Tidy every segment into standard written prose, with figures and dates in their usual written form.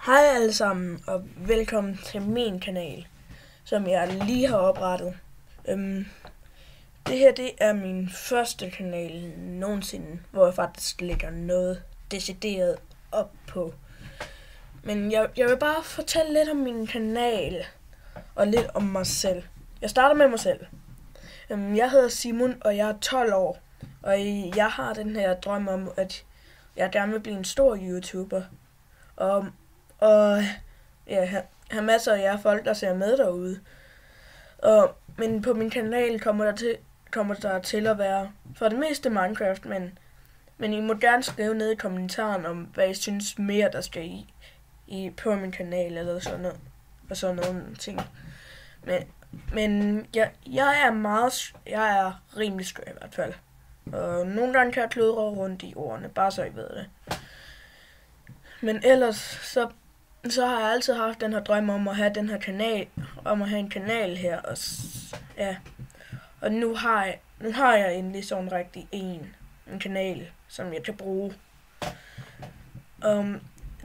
Hej alle sammen, og velkommen til min kanal, som jeg lige har oprettet. Det her er min første kanal nogensinde, hvor jeg faktisk lægger noget decideret op på. Men jeg vil bare fortælle lidt om min kanal, og lidt om mig selv. Jeg starter med mig selv. Jeg hedder Simon, og jeg er 12 år, og jeg har den her drøm om, at jeg gerne vil blive en stor YouTuber. Og ja, have masser af jer folk, der ser med derude. Men på min kanal kommer der til at være for det meste Minecraft, men I må gerne skrive ned i kommentaren om, hvad I synes mere, der skal i på min kanal, eller sådan noget, og sådan nogle ting. Men jeg er rimelig skør i hvert fald. Og nogle gange kan jeg kludre rundt i ordene, bare så I ved det. Men ellers, så har jeg altid haft den her drøm om at have den her kanal, om at have en kanal her, og ja. Og nu har jeg endelig sådan rigtig en kanal, som jeg kan bruge.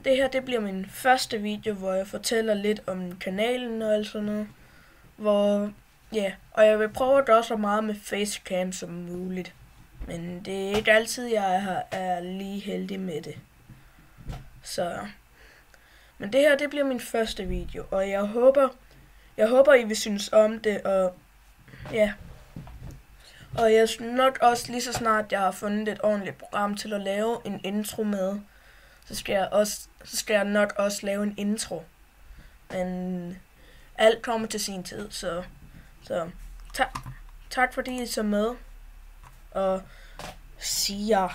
Det her, det bliver min første video, hvor jeg fortæller lidt om kanalen og alt sådan noget. Og jeg vil prøve at gøre så meget med facecam som muligt. Men det er ikke altid, jeg er lige heldig med det. Men det her, det bliver min første video, og jeg håber I vil synes om det, og ja. Og jeg nok også lige så snart jeg har fundet et ordentligt program til at lave en intro med, så skal jeg nok også lave en intro. Men alt kommer til sin tid, så tak fordi I så med, og see ya.